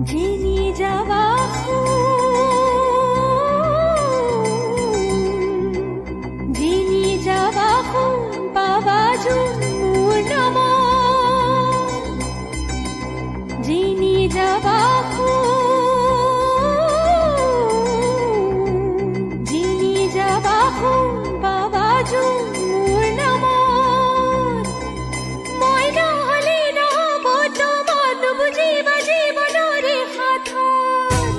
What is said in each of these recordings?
যিনি যাবা যিনি যাবা পাবা মোৰ নাম যিনি যাবা যিনি যাবা পাবা মোৰ নাম মই নহ'লে নহ'ব তোমাক বুজিবা জীৱনৰে সাধন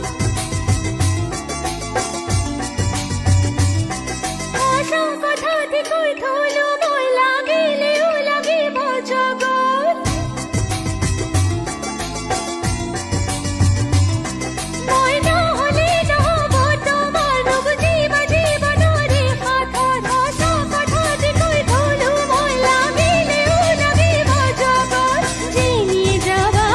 আশা কথাতে কৈ থলো মই লাগিলেও লাগিব জগত মই নহ'লে নহ'ব তোমাক বুজিবা জীৱনৰে সাধন আশা কথাতে কৈ থলো মই লাগিলেও লাগিব জগত যিনি যাবা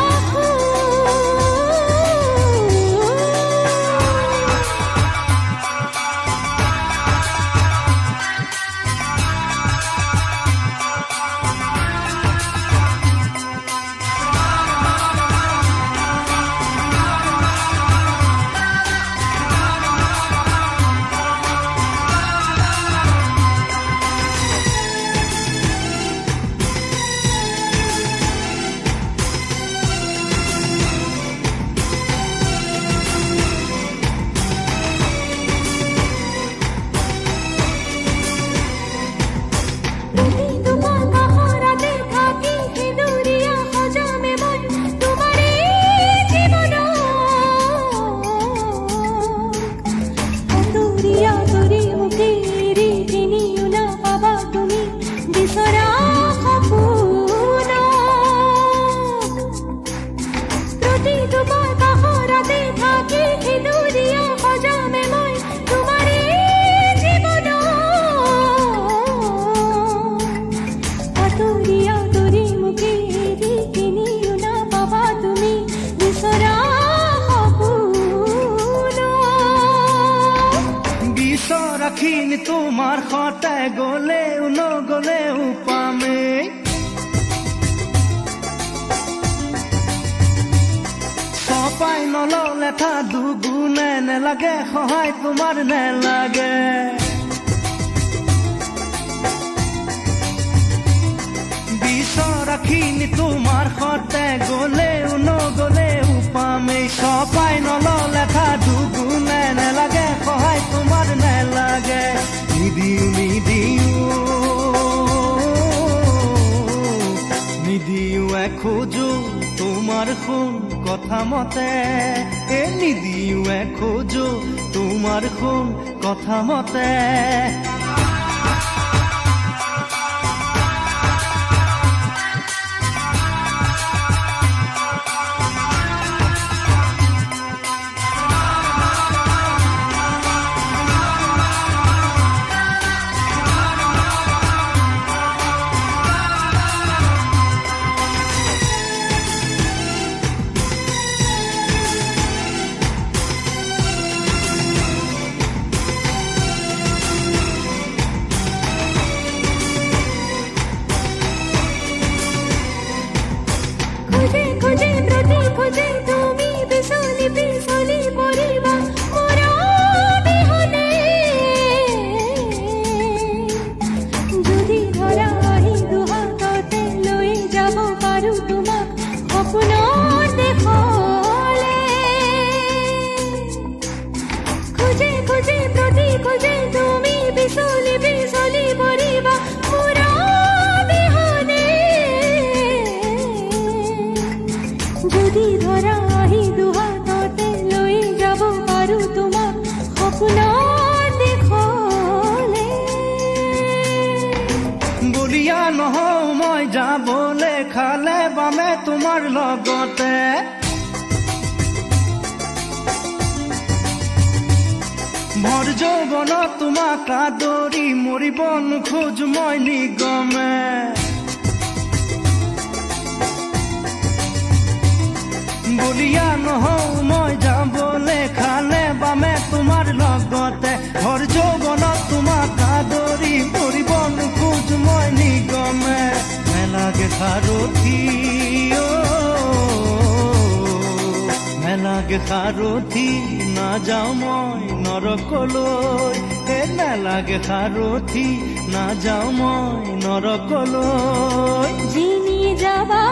ৰাখিন তোমাৰ সতে গলেও নগলেও পামেই চপাই নললে থা দুগুণে নেলাগে সহায় তোমাৰ নেলাগে ৰাখিন তোমাৰ সতে গলেও নগলেও পামেই চপাই নললে থা দুগুণে নেলাগে সহায় তোমাৰ নেলাগে নিদিও এখোজো তোমাৰ শুন কথা মতে নিদিও এখোজো তোমাৰ শুন কথা মতে যদি ধৰা আহি দুহাততে লৈ যাব পাৰো তোমাক সপোনৰ দেশলে বলিয়া নহও মই যাবলে খালে বামে তোমাৰ লগতে ভৰ যৌৱনত তোমাক আদৰি মৰিব নোখোজো মই নিগমে বলিয়া নহও মই যাবলে খালে বামে তোমাৰ লগতে ভৰ যৌৱনত তোমাক আদৰি মৰিব নোখোজো মই নিগমে নেলাগে সাৰথি নেলাগে সাৰথি নাযাওঁ মই নৰকলৈ নেলাগে সাৰথি নাযাওঁ মই নৰকলৈ যিনি যাবা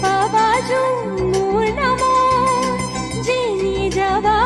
পাবা মোৰ নামত যিনি যাবা